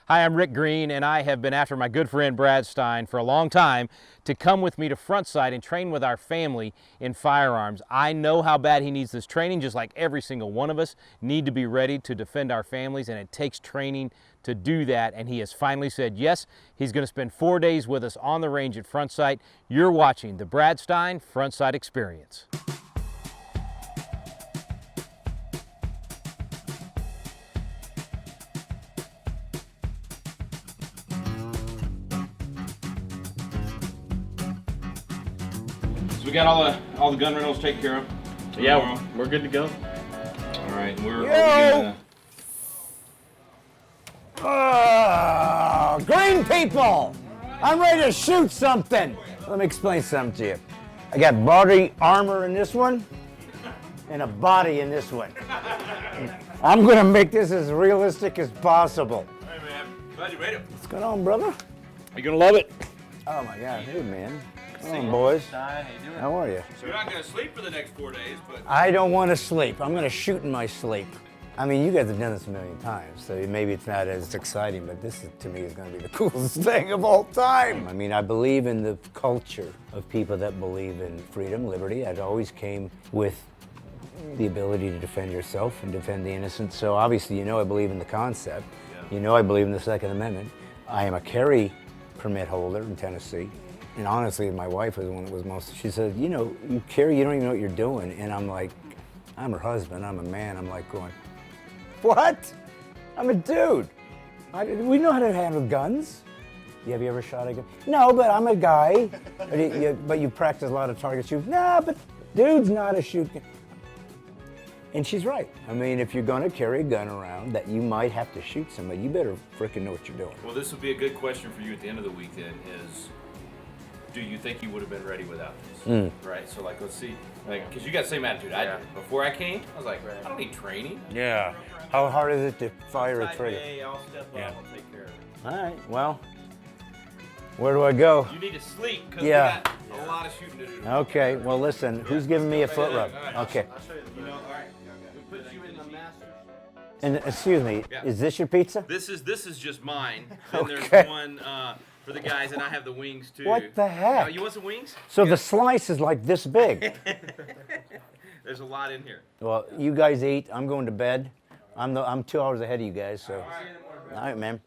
Hi, I'm Rick Green, and I have been after my good friend Brad Stine for a long time to come with me to Front Sight and train with our family in firearms. I know how bad he needs this training, just like every single one of us need to be ready to defend our families, and it takes training to do that, and he has finally said yes. He's going to spend 4 days with us on the range at Front Sight. You're watching the Brad Stine Front Sight Experience. We got all the gun rentals taken care of. Yeah, we're good to go. All right, Green people, I'm ready to shoot something. Let me explain something to you. I got body armor in this one and a body in this one. I'm gonna make this as realistic as possible. Hey man, glad you made it. What's going on, brother? You're gonna love it. Oh my God, hey man. Come on, boys. How are you? So you're not gonna sleep for the next 4 days, but I don't want to sleep. I'm gonna shoot in my sleep. I mean, you guys have done this a million times, so maybe it's not as exciting, but this, to me, is going to be the coolest thing of all time. I mean, I believe in the culture of people that believe in freedom, liberty. It always came with the ability to defend yourself and defend the innocent. So obviously, you know I believe in the concept. You know I believe in the Second Amendment. I am a carry permit holder in Tennessee. And honestly, my wife was the one that was most, she said, you know, you carry, you don't even know what you're doing. And I'm like, I'm her husband, I'm a man. I'm like going, what? I'm a dude. We know how to handle guns. Have you ever shot a gun? No, but I'm a guy. But you practice a lot of target shooting. Nah, but dude's not a shoot. And she's right. I mean, if you're gonna carry a gun around that you might have to shoot somebody, you better frickin' know what you're doing. well, this will be a good question for you at the end of the week then is, do you think you would have been ready without this? Right, so like, let's see, like, because you got the same attitude I did. Before I came, I was like, I don't need training. Yeah. How hard is it to fire a trigger? I'll step up, I'll take care of it. All right, well, where do I go? You need to sleep, because Yeah. we got a lot of shooting to do. Okay, well listen, who's giving me a foot rub? Okay. I'll show you. You know, all right, we put you in the master. And excuse me, is this your pizza? This is just mine. Then Okay. there's one for the guys, and I have the wings too. What the heck? You want some wings? So the slice is like this big. There's a lot in here. Well, you guys eat, I'm going to bed. I'm 2 hours ahead of you guys, so. All right, man.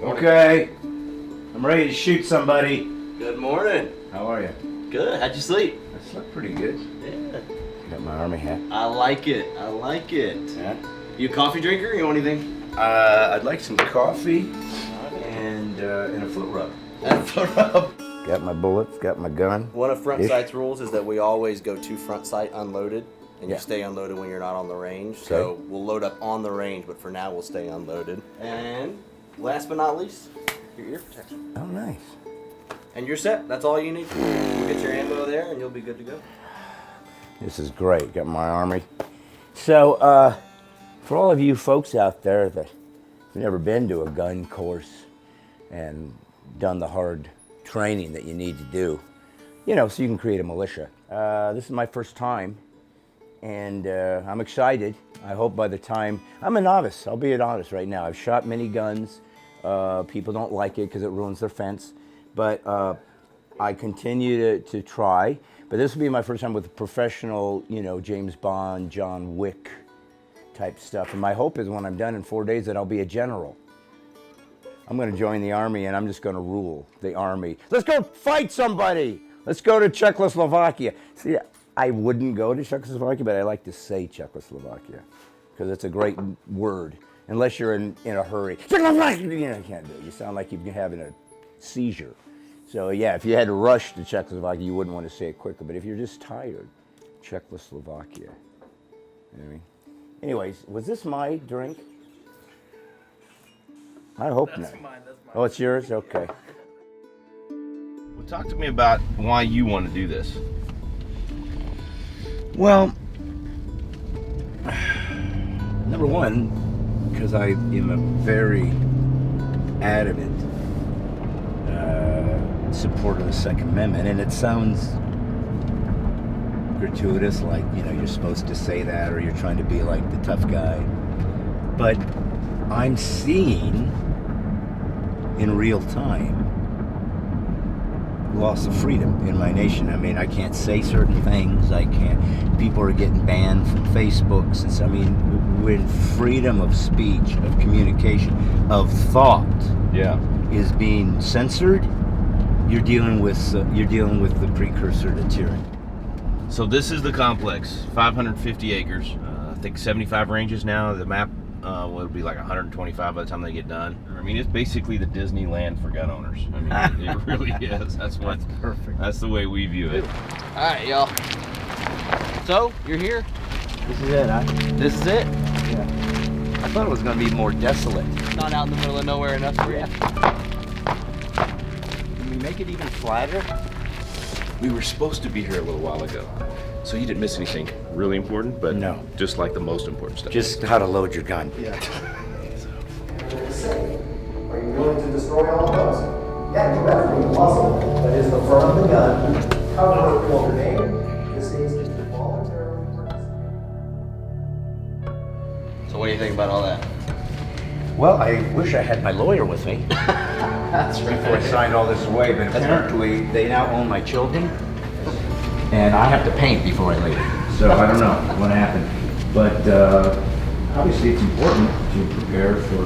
Okay, I'm ready to shoot somebody. Good morning. How are you? Good. How'd you sleep? I slept pretty good. Yeah. Got my army hat. I like it. I like it. Yeah. You a coffee drinker? You want anything? I'd like some coffee and a foot rub. Got my bullets, got my gun. One of Front Ish. Sight's rules is that we always go to Front Sight unloaded, and Yeah. you stay unloaded when you're not on the range. So we'll load up on the range, but for now we'll stay unloaded. And last but not least, your ear protection. Oh, nice. And you're set. That's all you need. We'll get your ammo there, and you'll be good to go. This is great. Got my army. So, for all of you folks out there that have never been to a gun course and done the hard training that you need to do, you know, so you can create a militia. This is my first time, and I'm excited. I hope by the time, I'm a novice, I'll be honest right now. I've shot many guns. People don't like it because it ruins their fence, but I continue to try. But this will be my first time with professional, you know, James Bond, John Wick type stuff. And my hope is when I'm done in 4 days that I'll be a general. I'm going to join the army and I'm just going to rule the army. Let's go fight somebody. Let's go to Czechoslovakia. See, I wouldn't go to Czechoslovakia, but I like to say Czechoslovakia because it's a great word. Unless you're in a hurry. Czechoslovakia! You know, you can't do it. You sound like you're having a seizure. So yeah, if you had to rush to Czechoslovakia, you wouldn't want to say it quicker. But if you're just tired, Czechoslovakia. You know what I mean? Anyways, was this my drink? I hope not. That's mine. Oh, it's yours? Okay. Well, talk to me about why you want to do this. Well, number one, because I am a very adamant supporter of the Second Amendment, and it sounds gratuitous, like, you know, you're supposed to say that or you're trying to be like the tough guy. But I'm seeing in real time loss of freedom in my nation. I mean, I can't say certain things. I can't. People are getting banned from Facebooks. And so, I mean, when freedom of speech, of communication, of thought, is being censored, you're dealing with the precursor to tyranny. So this is the complex, 550 acres. I think 75 ranges now. The map will be like 125 by the time they get done. I mean, it's basically the Disneyland for gun owners. I mean, it really is. That's perfect. That's the way we view it. All right, y'all. So you're here. This is it, huh? This is it. Yeah. I thought it was going to be more desolate. Not out in the middle of nowhere enough for you. Can we make it even flatter? We were supposed to be here a little while ago, so you didn't miss anything really important, but no, just like the most important stuff. Just how to load your gun. Yeah. Are you willing to destroy all of those? Yeah, you better be the muzzle that is the front of the gun. Cover it with your name. This needs to be voluntarily purchased. So what do you think about all that? Well, I wish I had my lawyer with me. That's right. Before I signed all this away, but apparently they now own my children, and I have to paint before I leave. So I don't know what happened, but obviously it's important to prepare for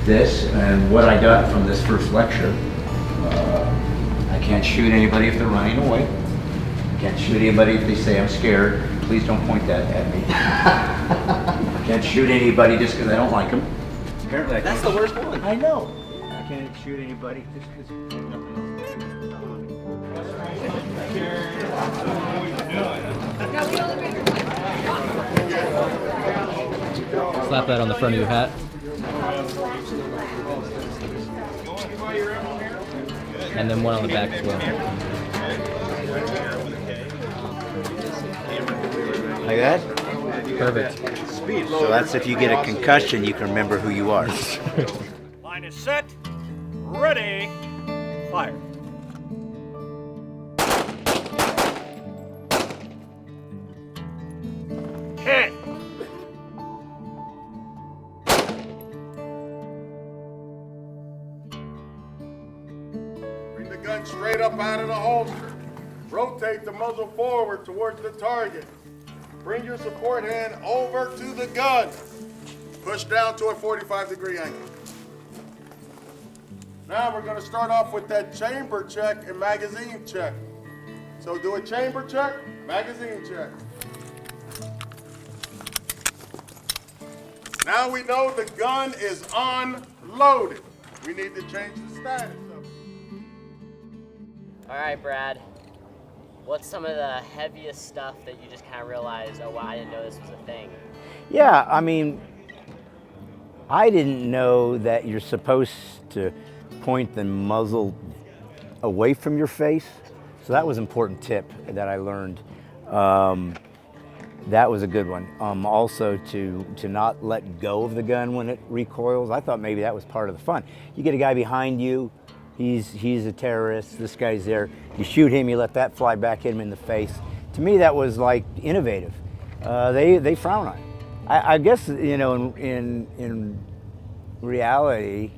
this and what I got from this first lecture. I can't shoot anybody if they're running away. I can't shoot anybody if they say I'm scared. Please don't point that at me. I can't shoot anybody just because I don't like them. Apparently I That's the worst one. I know. I can't shoot anybody just because nothing else. Slap that on the front of your hat. And then one on the back as well. Like that? Perfect. So that's if you get a concussion, you can remember who you are. Line is set. Ready. Fire. Hit. Bring the gun straight up out of the holster. Rotate the muzzle forward towards the target. Bring your support hand over to the gun. Push down to a 45-degree angle. Now we're going to start off with that chamber check and magazine check. So do a chamber check, magazine check. Now we know the gun is unloaded. We need to change the status of it. All right, Brad. What's some of the heaviest stuff that you just kind of realized, oh, wow, I didn't know this was a thing? Yeah, I mean, I didn't know that you're supposed to point the muzzle away from your face. So that was an important tip that I learned. That was a good one. Also to not let go of the gun when it recoils. I thought maybe that was part of the fun. You get a guy behind you, he's a terrorist, this guy's there. You shoot him, you let that fly back hit him in the face. To me, that was like innovative. They frown on it. I guess, you know, in reality,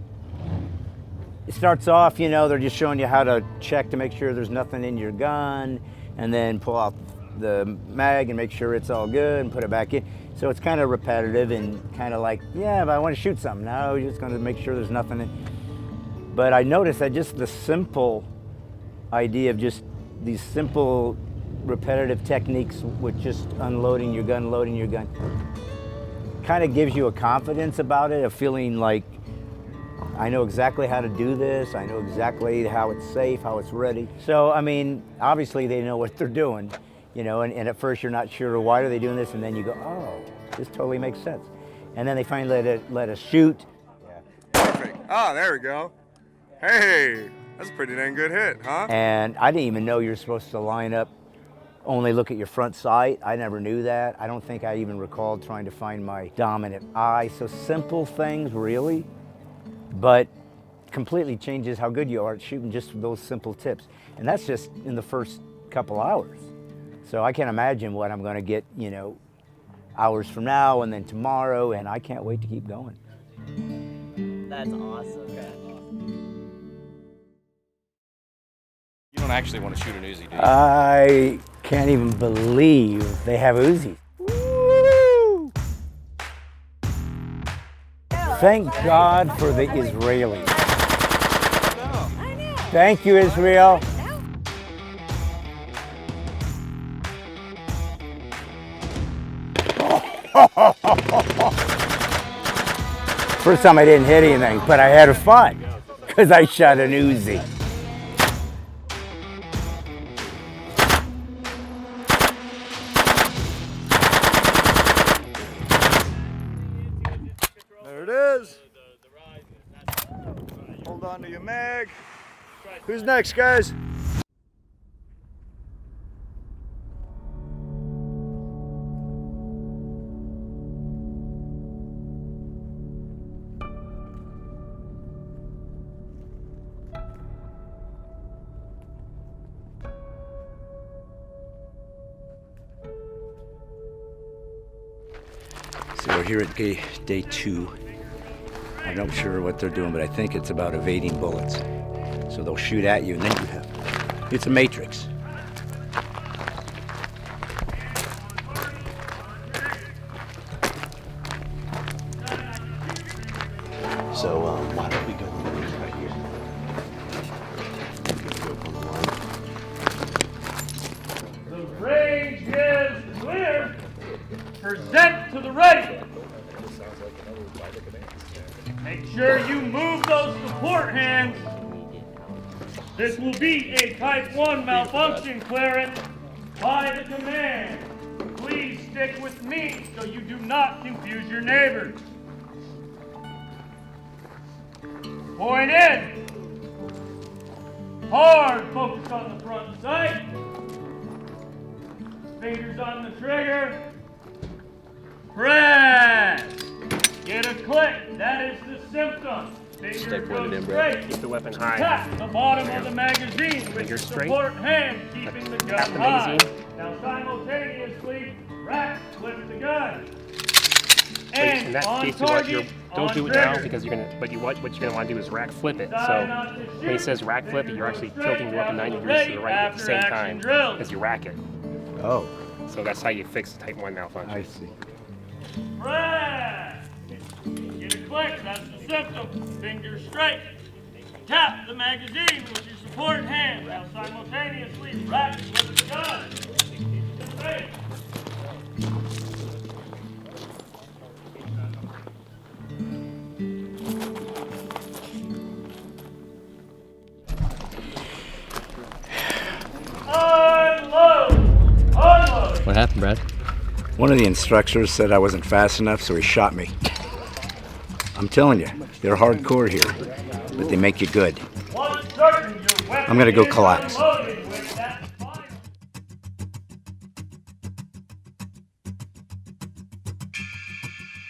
it starts off, you know, they're just showing you how to check to make sure there's nothing in your gun, and then pull out the mag and make sure it's all good and put it back in. So it's kind of repetitive and kind of like, yeah, but I want to shoot something. No, you're just going to make sure there's nothing in. But I noticed that just the simple idea of just these simple repetitive techniques with just unloading your gun, loading your gun, kind of gives you a confidence about it, a feeling like, I know exactly how to do this, I know exactly how it's safe, how it's ready. So, I mean, obviously they know what they're doing, you know, and at first you're not sure, why are they doing this? And then you go, oh, this totally makes sense. And then they finally let us shoot. Perfect. Oh, there we go. Hey, that's a pretty dang good hit, huh? And I didn't even know you're supposed to line up only look at your front sight. I never knew that. I don't think I even recalled trying to find my dominant eye. So simple things, really, but completely changes how good you are at shooting just those simple tips. And that's just in the first couple hours. So I can't imagine what I'm going to get, you know, hours from now and then tomorrow, and I can't wait to keep going. That's awesome. You don't actually want to shoot an Uzi, do you? I can't even believe they have Uzis. Woo! Thank God for the Israelis. Thank you, Israel. First time I didn't hit anything, but I had fun because I shot an Uzi. There it is. Hold on to your mag. Who's next, guys? So we're here at day 2. I'm not sure what they're doing, but I think it's about evading bullets. So they'll shoot at you, and then you have, it's a matrix. So why don't we go right here? The range is clear. Present to the ready. Make sure you move those support hands. This will be a Type 1 malfunction clearance by the command. Please stick with me so you do not confuse your neighbors. Point in. Hard focus on the front sight. Fingers on the trigger. Press. Get a click. That is the symptom. Finger goes straight. Keep the weapon high. Tap the bottom of the magazine with your support hand, keeping the gun high. Now simultaneously, rack flip the gun. And in that on case, target, don't do it now because you're gonna. But what you're gonna want to do is rack flip it. So when he says rack flip it, you're actually tilting your weapon 90 degrees to the right at the same time as you rack it. Oh. So that's how you fix Type 1 malfunction. I see. Press. Get a click. That's the symptom. Fingers straight. Tap the magazine with your support hand. Now simultaneously rack flip the gun. Straight. Unload! Unload! What happened, Brad? One of the instructors said I wasn't fast enough, so he shot me. I'm telling you, they're hardcore here, but they make you good. I'm gonna go collapse.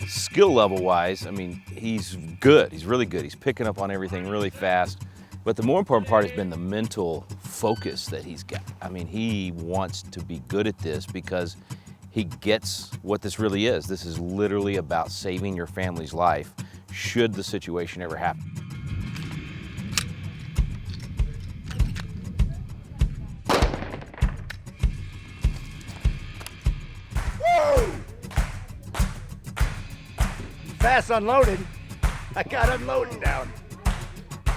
Skill level wise, I mean, he's good. He's really good. He's picking up on everything really fast. But the more important part has been the mental focus that he's got. I mean, he wants to be good at this because he gets what this really is. This is literally about saving your family's life should the situation ever happen. Fast unloaded. I got unloaded down.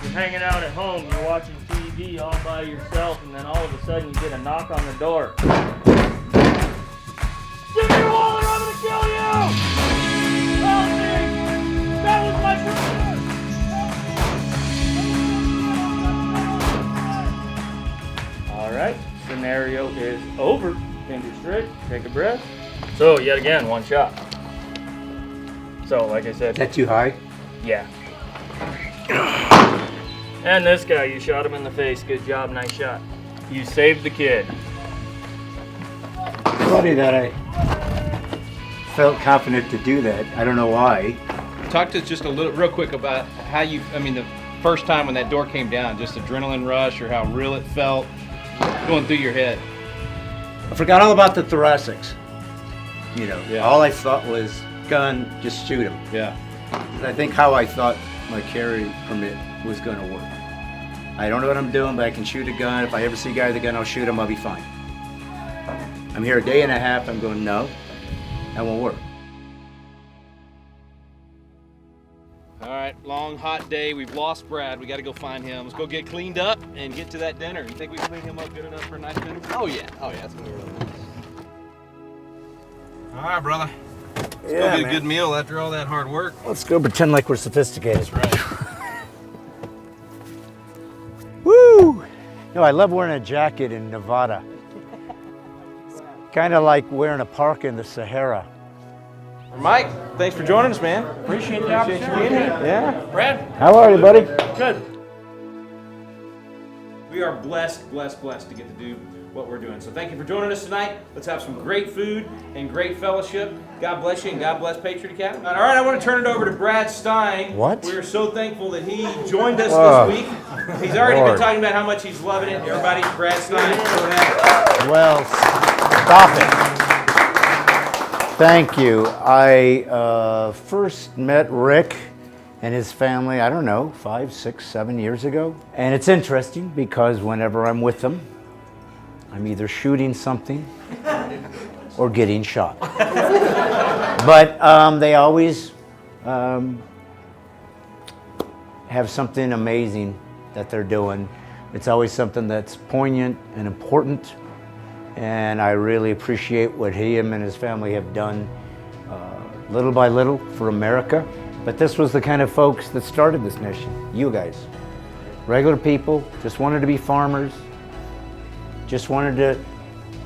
You're hanging out at home, you're watching TV all by yourself, and then all of a sudden you get a knock on the door. Give me your wallet or I'm gonna kill you! Help me! That was my brother! Alright, scenario is over. Fingers straight, take a breath. So, yet again, one shot. So, like I said... Is that too high? Yeah. And this guy, you shot him in the face. Good job, nice shot. You saved the kid. funny that I felt confident to do that. I don't know why. Talk to us just a little, real quick about how you, the first time when that door came down, just adrenaline rush or how real it felt going through your head. I forgot all about the thoracics. You know, Yeah. all I thought was gun, just shoot him. Yeah. I think how I thought my carry permit was going to work. I don't know what I'm doing, but I can shoot a gun. If I ever see a guy with a gun, I'll shoot him. I'll be fine. I'm here a day and a half. I'm going, no, that won't work. All right, long, hot day. We've lost Brad. We got to go find him. Let's go get cleaned up and get to that dinner. You think we clean him up good enough for a nice dinner? Oh yeah, it's gonna be really nice. All right, brother. Let's Yeah, go get man. a good meal after all that hard work. Let's go pretend like we're sophisticated. That's right. Woo! No, I love wearing a jacket in Nevada. Kind of like wearing a parka in the Sahara. Mike, thanks for joining us, man. Appreciate the opportunity. You being here. Yeah. Brad? How are you, buddy? Good. We are blessed to get to do what we're doing. So thank you for joining us tonight. Let's have some great food and great fellowship. God bless you and God bless Patriot Academy. All right, I want to turn it over to Brad Stine. What? We are so thankful that he joined us Oh, this week. He's already Lord. been talking about how much he's loving it. Everybody, Brad Stine, go ahead. Well, stop it. Thank you. I first met Rick and his family, I don't know, 5, 6, 7 years ago. And it's interesting because whenever I'm with them, I'm either shooting something or getting shot. But they always have something amazing that they're doing. It's always something that's poignant and important. And I really appreciate what him and his family have done little by little for America. But this was the kind of folks that started this nation, you guys. Regular people, just wanted to be farmers, just wanted to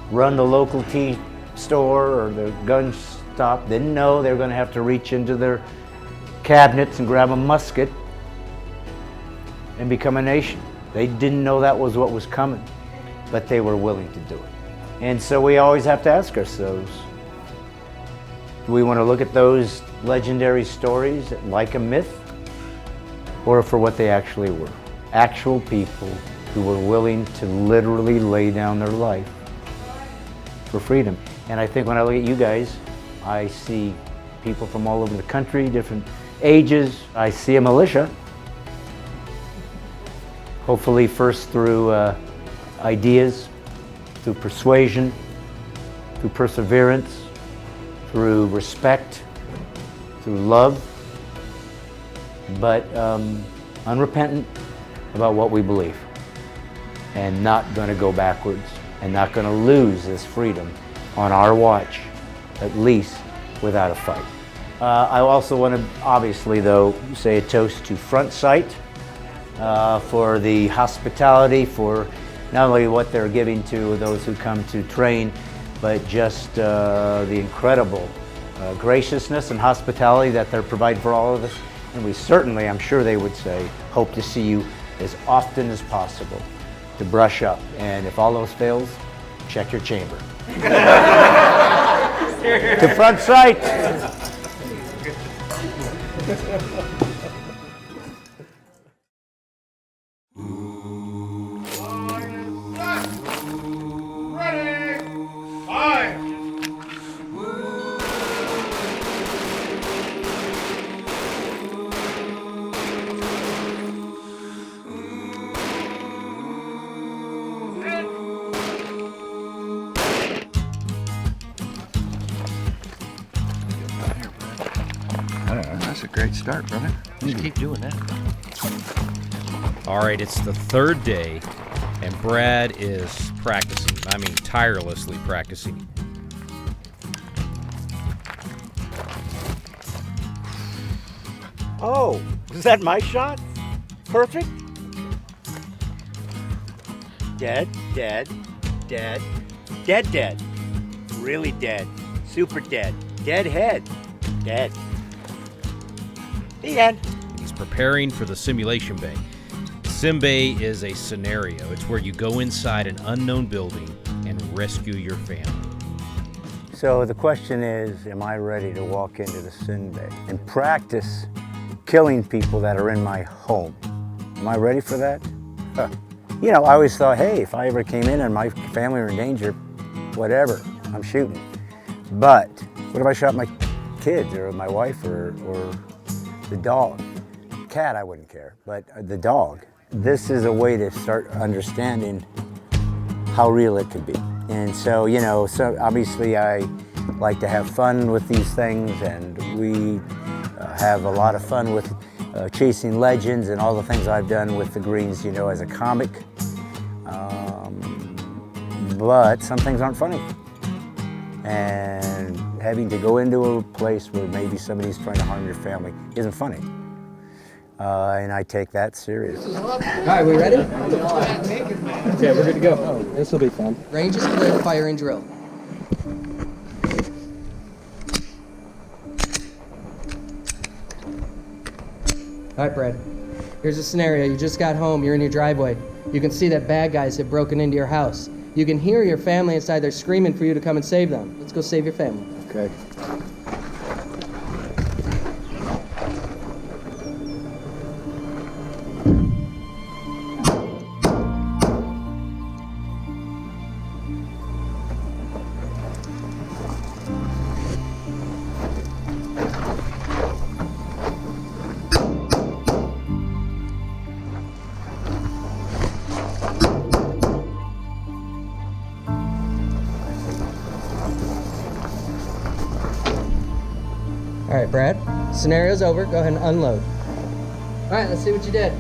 run the local tea store or the gun stop, didn't know they were going to have to reach into their cabinets and grab a musket and become a nation. They didn't know that was what was coming, but they were willing to do it. And so we always have to ask ourselves, do we want to look at those legendary stories like a myth, or for what they actually were? Actual people who were willing to literally lay down their life for freedom. And I think when I look at you guys, I see people from all over the country, different ages. I see a militia, hopefully first through ideas, through persuasion, through perseverance, through respect, through love, but unrepentant about what we believe, and not going to go backwards, and not going to lose this freedom on our watch, at least without a fight. I also want to, obviously though, say a toast to Front Sight for the hospitality, for not only what they're giving to those who come to train, but just the incredible graciousness and hospitality that they're providing for all of us. And we certainly, I'm sure they would say, hope to see you as often as possible to brush up. And if all those fails, check your chamber. To Front Sight. That's a great start, brother. Just keep doing that. All right, it's the third day, and Brad is practicing. I mean, tirelessly practicing. Oh, was that my shot? Perfect? Dead, dead, dead, dead, dead. Really dead. Super dead. Dead head. Dead. The end. He's preparing for the simulation bay. Sim bay is a scenario. It's where you go inside an unknown building and rescue your family. So the question is, am I ready to walk into the sin bay and practice killing people that are in my home? Am I ready for that? Huh. You know, I always thought, hey, if I ever came in and my family were in danger, whatever, I'm shooting. But what if I shot my kids or my wife or the dog? Cat, I wouldn't care, but the dog. This is a way to start understanding how real it could be. And so, you know, so obviously I like to have fun with these things, and we have a lot of fun with chasing legends and all the things I've done with the Greens, you know, as a comic. But some things aren't funny. And having to go into a place where maybe somebody's trying to harm your family isn't funny. And I take that serious. All right, we ready? Okay, we're good to go. Oh, this will be fun. Range is clear, fire and drill. All right, Brad. Here's a scenario. You just got home. You're in your driveway. You can see that bad guys have broken into your house. You can hear your family inside. They're screaming for you to come and save them. Let's go save your family. Okay. All right, Brad. Scenario's over. Go ahead and unload. All right, let's see what you did.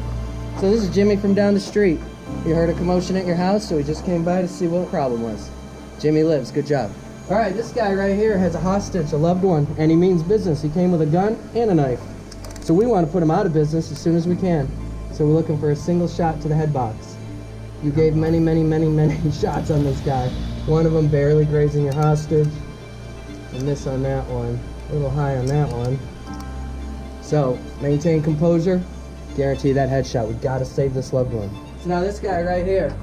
So this is Jimmy from down the street. You heard a commotion at your house, so he just came by to see what the problem was. Jimmy lives. Good job. All right, this guy right here has a hostage, a loved one, and he means business. He came with a gun and a knife. So we want to put him out of business as soon as we can. So we're looking for a single shot to the head box. You gave many, many, many, many shots on this guy. One of them barely grazing your hostage, and this on that one. A little high on that one. So, maintain composure. Guarantee that headshot. We gotta save this loved one. So now this guy right here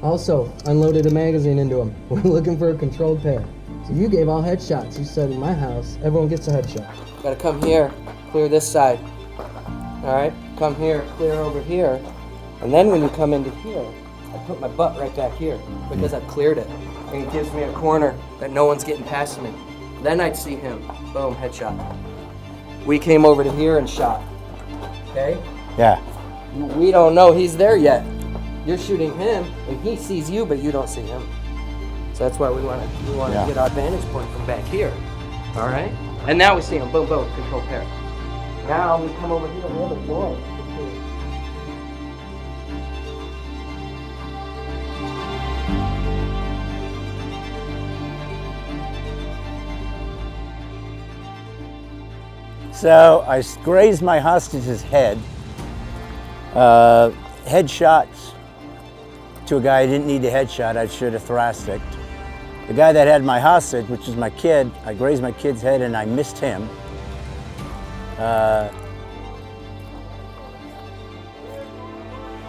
also unloaded a magazine into him. We're looking for a controlled pair. So you gave all headshots. You said in my house, everyone gets a headshot. Gotta come here, clear this side. Alright, come here, clear over here. And then when you come into here, I put my butt right back here because I've cleared it. And it gives me a corner that no one's getting past me. Then I'd see him. Boom, headshot. We came over to here and shot. Okay? Yeah. We don't know he's there yet. You're shooting him, and he sees you, but you don't see him. So that's why we want to get our vantage point from back here. All right? And now we see him. Boom, boom, control pair. Now we come over here on the other floor. So I grazed my hostage's head. Headshots to a guy I didn't need a headshot, I should have thoracic. The guy that had my hostage, which was my kid, I grazed my kid's head and I missed him.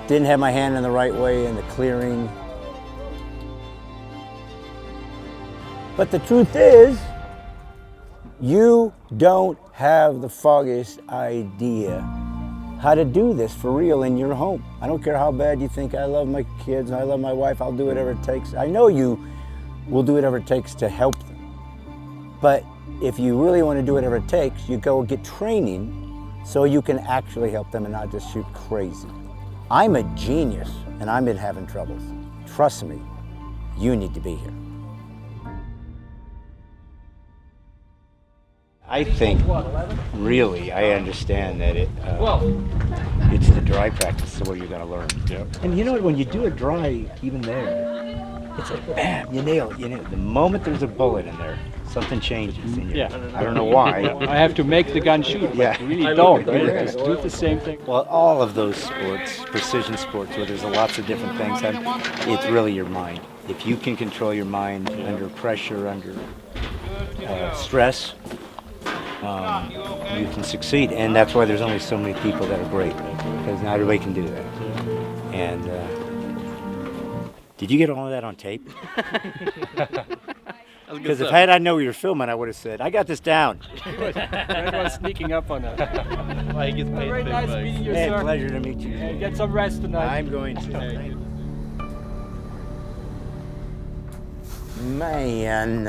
Didn't have my hand in the right way in the clearing. But the truth is, you don't have the foggiest idea how to do this for real in your home. I don't care how bad you think I love my kids, I love my wife, I'll do whatever it takes. I know you will do whatever it takes to help them. But if you really want to do whatever it takes, you go get training so you can actually help them and not just shoot crazy. I'm a genius and I've been having troubles. Trust me, you need to be here. I think, really, I understand that it's the dry practice where you're going to learn. Yep. And you know what, when you do it dry, even there, it's like, bam, you nail it. You nail it. The moment there's a bullet in there, something changes in you. Yeah. I don't know why. I have to make the gun shoot, but really don't. Just do the same thing. Well, all of those sports, precision sports, where there's lots of different things, it's really your mind. If you can control your mind under pressure, under stress, you can succeed, and that's why there's only so many people that are great, because not everybody can do that. And did you get all of that on tape? Because if I know you were filming, I would have said, I got this down. Red was sneaking up on us. Like it's Very nice meeting you, Hey, sir. pleasure to meet you. Hey, get some rest tonight. I'm going to. Man.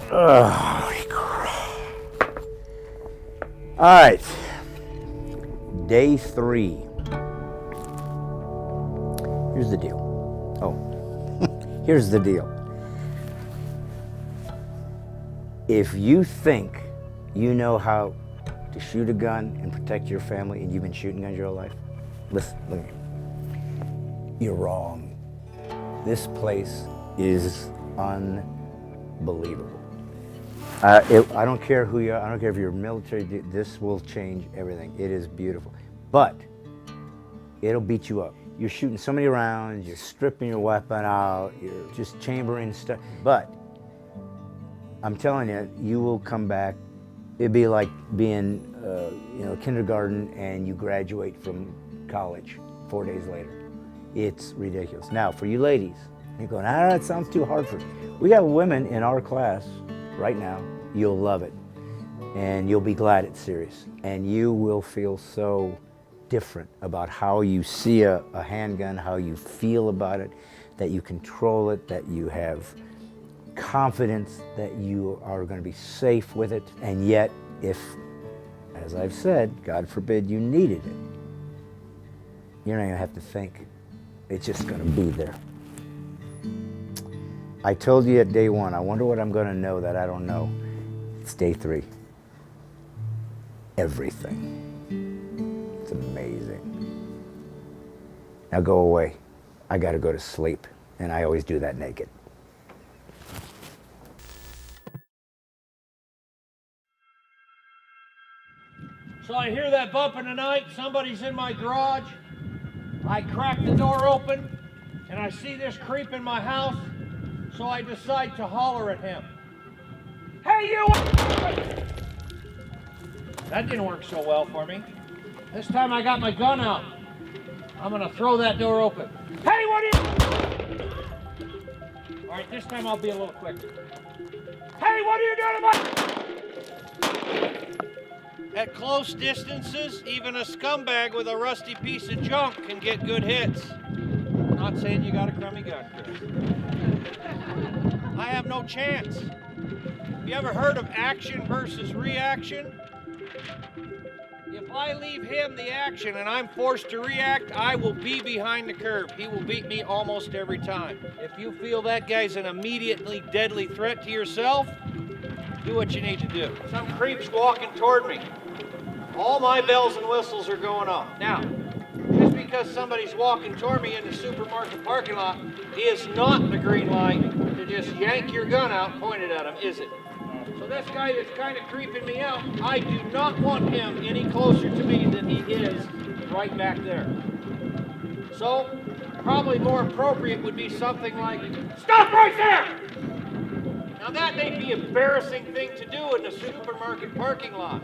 Holy crap. All right. Day 3. Here's the deal. Oh, here's the deal. If you think you know how to shoot a gun and protect your family and you've been shooting guns your whole life, listen, look at me. You're wrong. This place is unbelievable. I don't care who you are. I don't care if you're military. This will change everything. It is beautiful. But it'll beat you up. You're shooting so many rounds. You're stripping your weapon out. You're just chambering stuff. But I'm telling you, you will come back. It'd be like being, kindergarten and you graduate from college 4 days later. It's ridiculous. Now, for you ladies, you're going, it sounds too hard for you. We got women in our class right now. You'll love it. And you'll be glad it's serious. And you will feel so different about how you see a handgun, how you feel about it, that you control it, that you have confidence that you are going to be safe with it. And yet, if, as I've said, God forbid you needed it, you're not going to have to think. It's just going to be there. I told you at day 1, I wonder what I'm going to know that I don't know. It's day 3. Everything. It's amazing. Now go away. I got to go to sleep, and I always do that naked. So I hear that bump in the night, somebody's in my garage. I crack the door open, and I see this creep in my house, so I decide to holler at him. Hey, you! That didn't work so well for me. This time I got my gun out. I'm gonna throw that door open. Hey, what are you? All right, this time I'll be a little quicker. Hey, what are you doing about? At close distances, even a scumbag with a rusty piece of junk can get good hits. I'm not saying you got a crummy gun, Chris. I have no chance. Have you ever heard of action versus reaction? If I leave him the action and I'm forced to react, I will be behind the curve. He will beat me almost every time. If you feel that guy's an immediately deadly threat to yourself, do what you need to do. Some creep's walking toward me. All my bells and whistles are going off. Now, just because somebody's walking toward me in the supermarket parking lot is not the green light to just yank your gun out and point it at him, is it? So this guy that's kind of creeping me out, I do not want him any closer to me than he is right back there. So, probably more appropriate would be something like, stop right there! Now that may be an embarrassing thing to do in the supermarket parking lot.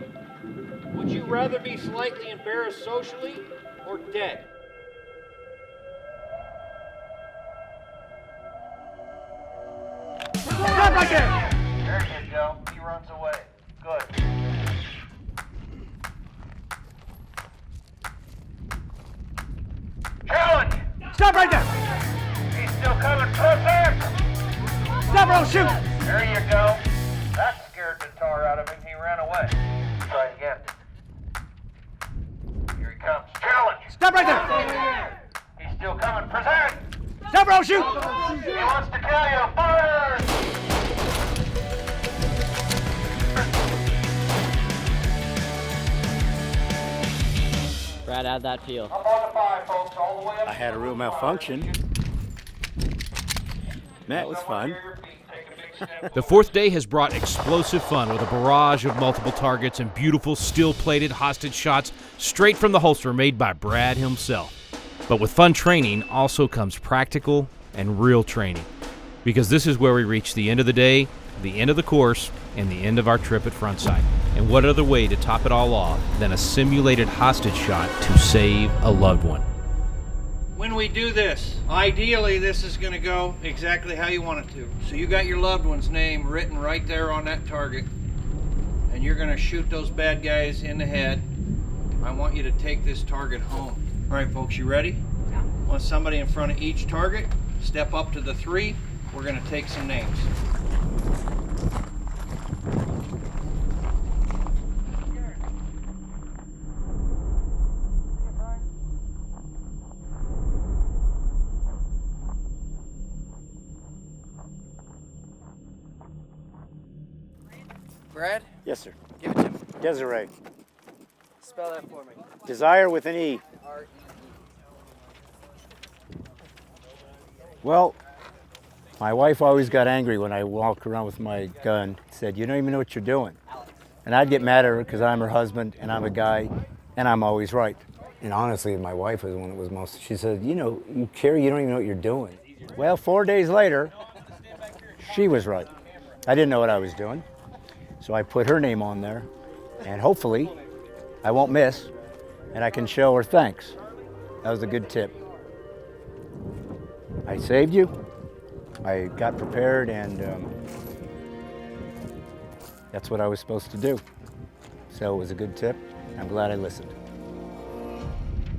Would you rather be slightly embarrassed socially or dead? Stop right there! There you go. He runs away. Good. Challenge! Stop right there! He's still coming. Press air! Stop or I'll shoot! There you go. That scared the tar out of him. He ran away. Try again. Here he comes. Challenge! Stop right there! He's still coming. Present! Stop or I'll shoot! He wants to kill you. Fire! Brad, how'd that feel? Up on the 5, folks, all the way up. I had a real malfunction. That was fun. The 4th day has brought explosive fun with a barrage of multiple targets and beautiful steel-plated hostage shots straight from the holster made by Brad himself. But with fun training also comes practical and real training, because this is where we reach the end of the day, the end of the course, and the end of our trip at Frontside. And what other way to top it all off than a simulated hostage shot to save a loved one? when we do this, ideally this is going to go exactly how you want it to. So you got your loved one's name written right there on that target, and you're going to shoot those bad guys in the head. I want you to take this target home. All right, folks, you ready? Yeah. I want somebody in front of each target. Step up to the 3. We're going to take some names. Brad? Yes, sir. Give it to me. Desiree. Spell that for me. Desire with an E. R-E-E. Well, my wife always got angry when I walked around with my gun. Said, "You don't even know what you're doing." And I'd get mad at her because I'm her husband and I'm a guy and I'm always right. And honestly, my wife was the one that was most, she said, "You know, you carry, you don't even know what you're doing." Well, 4 days later, she was right. I didn't know what I was doing. So I put her name on there, and hopefully I won't miss, and I can show her thanks. That was a good tip. I saved you, I got prepared, and that's what I was supposed to do. So it was a good tip. I'm glad I listened.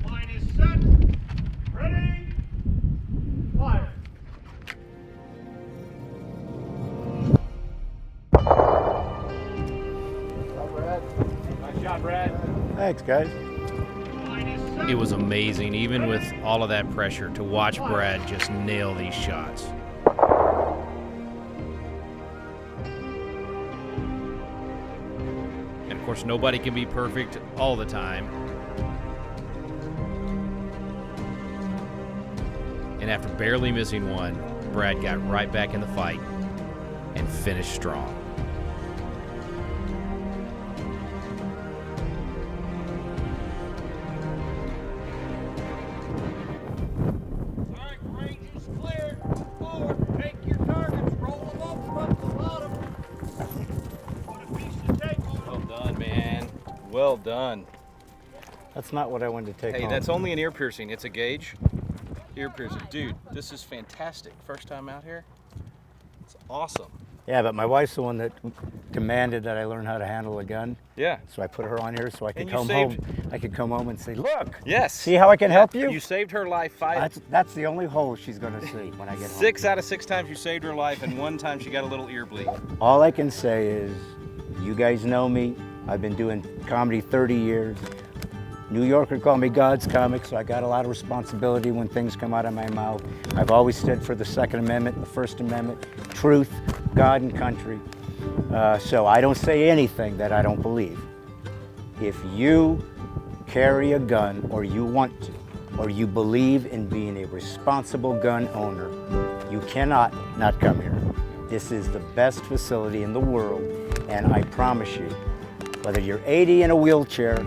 Line is set. Ready? Fire. Nice job, Brad. Thanks, guys. It was amazing, even with all of that pressure, to watch Brad just nail these shots. And of course, nobody can be perfect all the time. And after barely missing one, Brad got right back in the fight and finished strong. Well done. That's not what I wanted to take Hey, home. that's only an ear piercing. It's a gauge. Ear piercing. Dude, this is fantastic. First time out here. It's awesome. Yeah, but my wife's the one that demanded that I learn how to handle a gun. Yeah. So I put her on here so I could And you come saved- home. I could come home and say, "Look, Yes. see how I can help you?" You saved her life That's the only hole she's going to see when I get home. 6 out of 6 times you saved her life, and 1 time she got a little ear bleed. All I can say is, you guys know me. I've been doing comedy 30 years. New Yorker call me God's comic, so I got a lot of responsibility when things come out of my mouth. I've always stood for the Second Amendment, the First Amendment, truth, God, and country. So I don't say anything that I don't believe. If you carry a gun, or you want to, or you believe in being a responsible gun owner, you cannot not come here. This is the best facility in the world, and I promise you, whether you're 80 in a wheelchair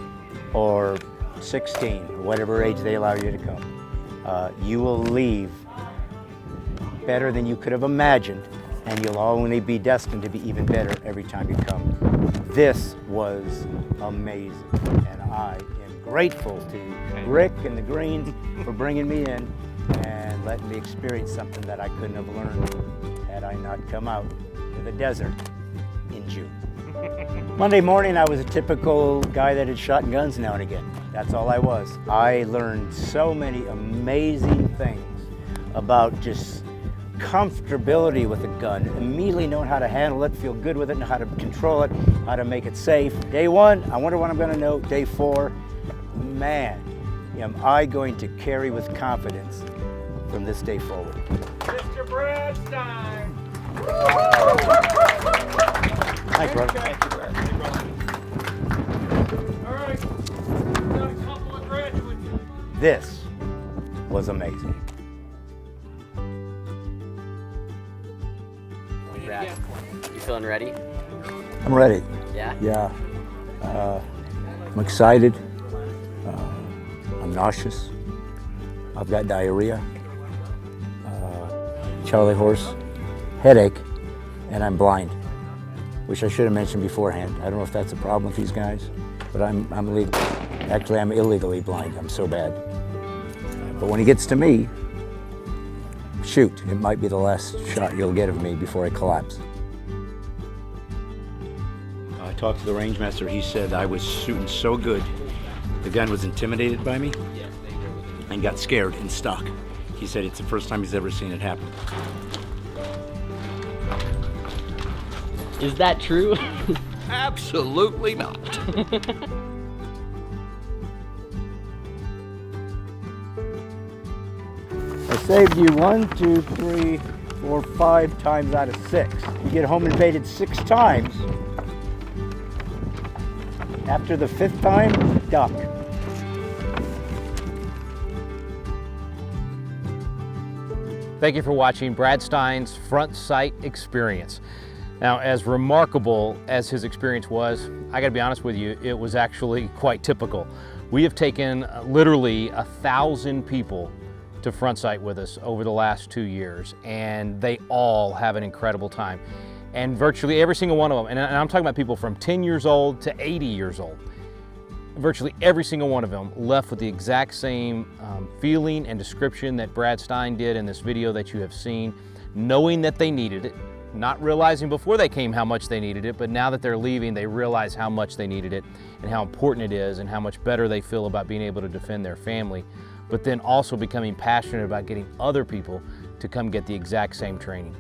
or 16, or whatever age they allow you to come, you will leave better than you could have imagined, and you'll only be destined to be even better every time you come. This was amazing, and I am grateful to Rick and the Greens for bringing me in and letting me experience something that I couldn't have learned had I not come out to the desert in June. Monday morning, I was a typical guy that had shot guns now and again. That's all I was. I learned so many amazing things about just comfortability with a gun, immediately knowing how to handle it, feel good with it, know how to control it, how to make it safe. Day 1, I wonder what I'm going to know. Day 4, man, am I going to carry with confidence from this day forward. Mr. Brad Stine. Thanks, brother. Thank you, Brad. Hey, brother. All right. We've got a couple of graduates. This was amazing. Brad, you feeling ready? I'm ready. Yeah? Yeah. I'm excited. I'm nauseous. I've got diarrhea, Charlie horse, headache, and I'm blind, which I should have mentioned beforehand. I don't know if that's a problem with these guys, but I'm illegally blind. I'm so bad. But when he gets to me, shoot, it might be the last shot you'll get of me before I collapse. I talked to the range master. He said I was shooting so good, the gun was intimidated by me and got scared and stuck. He said it's the first time he's ever seen it happen. Is that true? Absolutely not. I saved you 1, 2, 3, 4, 5 times out of 6. You get home invaded 6 times. After the 5th time, duck. Thank you for watching Brad Stine's front sight experience. Now, as remarkable as his experience was, I gotta be honest with you, it was actually quite typical. We have taken literally 1,000 people to front sight with us over the last 2 years, and they all have an incredible time. And virtually every single one of them, and I'm talking about people from 10 years old to 80 years old, virtually every single one of them left with the exact same feeling and description that Brad Stine did in this video that you have seen, knowing that they needed it, not realizing before they came how much they needed it, but now that they're leaving, they realize how much they needed it and how important it is and how much better they feel about being able to defend their family, but then also becoming passionate about getting other people to come get the exact same training.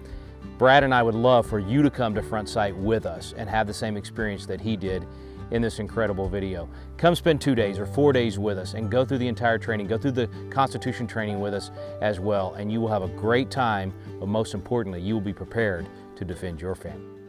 Brad and I would love for you to come to front sight with us and have the same experience that he did in this incredible video. Come spend 2 days or 4 days with us and go through the entire training, go through the Constitution training with us as well, and you will have a great time, but most importantly, you will be prepared to defend your family.